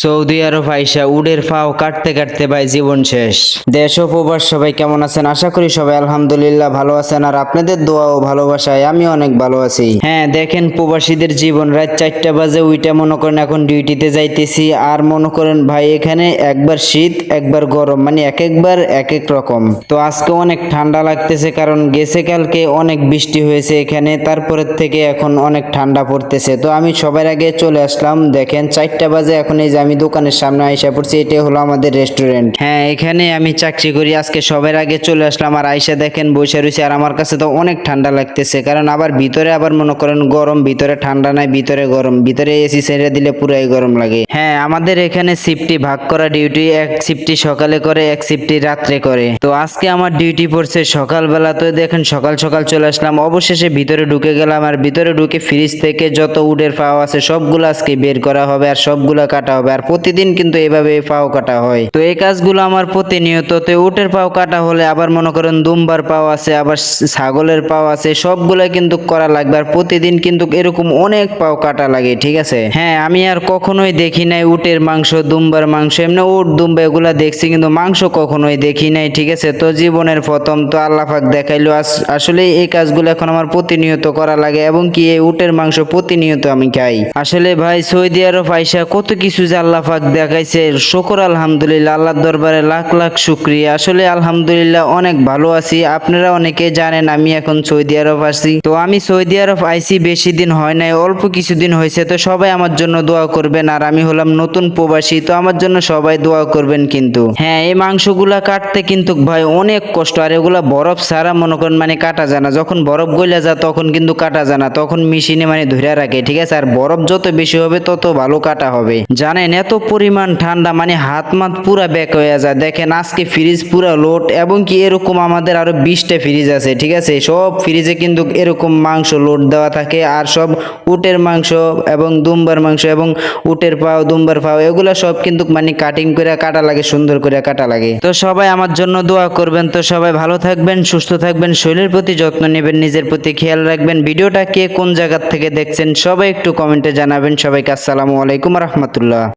Saudi আরব আইসা উডের ফাও কাটতে কাটতে ভাই জীবন শেষ। দেশ ও প্রবাস সবাই কেমন আছেন? আশা করি সবাই আলহামদুলিল্লাহ ভালো আছেন, আর আপনাদের দোয়া ও ভালোবাসায় আমি অনেক ভালো আছি। হ্যাঁ দেখেন, প্রবাসীদের জীবন রাত 4টা বাজে উইটা মনে করেন এখন ডিউটিতে যাইতেছি, আর মনে করেন ভাই এখানে একবার শীত একবার গরম, মানে এক একবার এক এক রকম। তো আজকে অনেক ঠান্ডা লাগতেছে, কারণ গেছে কালকে অনেক বৃষ্টি হয়েছে এখানে, তারপরের থেকে এখন অনেক ঠান্ডা পড়তেছে। তো আমি সবার আগে চলে আসলাম, দেখেন 4টা বাজে এখন এই যে আমি দোকানের সামনে আইসা পড়ছি, এটা হলো আমাদের রেস্টুরেন্ট। হ্যাঁ এখানে আমি চাকরি করি, আজকে সবার আগে চলে আসলাম, আর আইসা দেখেন বসে রয়েছে, আর আমার কাছে তো অনেক ঠান্ডা লাগতেছে, কারণ আবার ভিতরে আবার মনে করেন গরম, ভিতরে ঠান্ডা নাই, ভিতরে গরম, ভিতরে এসি ছেড়ে দিলে পুরাই গরম লাগে। হ্যাঁ আমাদের এখানে শিফটি ভাগ করা ডিউটি, এক শিফটি সকালে করে এক শিফটি রাত্রে করে। তো আজকে আমার ডিউটি পড়ছে সকালবেলা, তো দেখেন সকাল সকাল চলে আসলাম, অবশেষে ভিতরে ঢুকে গেলাম, আর ভিতরে ঢুকে ফ্রিজ থেকে যত উডের পাও আছে সবগুলো আজকে বের করা হবে আর সবগুলা কাটা হবে, আর প্রতিদিন কিন্তু এভাবে পাও কাটা হয়। তো এই কাজগুলো আমার প্রতিনিয়ত। তো উটের পাও কাটা হলে আবার মনে করেন দুম্বার পাও আছে, আবার ছাগলের পাও আছে, সবগুলা কিন্তু করা লাগবে, আর প্রতিদিন কিন্তু এরকম অনেক পাও কাটা লাগে, ঠিক আছে। হ্যাঁ আমি আর কখনোই দেখি নাই উটের মাংস, দুম্বার মাংস, এমনি উট দুম্বা এগুলা দেখছি, কিন্তু মাংস কখনোই দেখি নাই, ঠিক আছে। তো জীবনের প্রথম, তো আল্লাহ পাক দেখাইলো। আসলে এই কাজগুলো এখন আমার প্রতিনিয়ত করা লাগে, এবং কি এই উটের মাংস প্রতিনিয়ত আমি খাই। আসলে ভাই সৌদি আরব আইসা কত কিছু যে আল্লাহ পাক দেখাইছে, শুকর আলহামদুলিল্লাহ, আল্লাহর দরবারে লাখ লাখ শুকরিয়া। আসলে আলহামদুলিল্লাহ অনেক ভালো আছি। আপনারা অনেকে জানেন আমি এখন সৌদি আরব আসি। তো আমি সৌদি আরব আইসি বেশি দিন হয় নাই, অল্প কিছুদিন হয়েছে। তো সবাই আমার জন্য দোয়া করবেন, আর আমি হলাম নতুন প্রবাসী, তো আমার জন্য সবাই দোয়া করবেন কিন্তু। হ্যাঁ এই মাংসগুলা কাটতে কিন্তু ভাই অনেক কষ্ট, আর এগুলা বরফ ছাড়া মনে করেন মানে কাটা যায় না। যখন বরফ গলে যায় তখন কিন্তু কাটা যায় না, তখন মেশিনে মানে ধরে রাখে, ঠিক আছে। আর বরফ যত বেশি হবে তত ভালো কাটা হবে। জানেন এত পরিমাণ ঠান্ডা, মানে হাত মাত পুরা ব্যাক হয়ে যায়। দেখেন আজকে ফ্রিজ পুরা লোড, এবং কি এরকম আমাদের আরো 20টা ফ্রিজ আছে, ঠিক আছে। সব ফ্রিজে কিন্তু এরকম মাংস লোড দেওয়া থাকে, আর সব উটের মাংস এবং দুম্বার মাংস এবং উটের পাও, দুম্বার পাও, এগুলা সব কিন্তু মানে কাটিং করে কাটা লাগে, সুন্দর করে কাটা লাগে। তো সবাই আমার জন্য দোয়া করবেন। তো সবাই ভালো থাকবেন, সুস্থ থাকবেন, শরীরের প্রতি যত্ন নেবেন, নিজের প্রতি খেয়াল রাখবেন। ভিডিওটা কে কোন জায়গা থেকে দেখছেন সবাই একটু কমেন্টে জানাবেন। সবাইকে আসসালামু আলাইকুম রহমতুল্লাহ।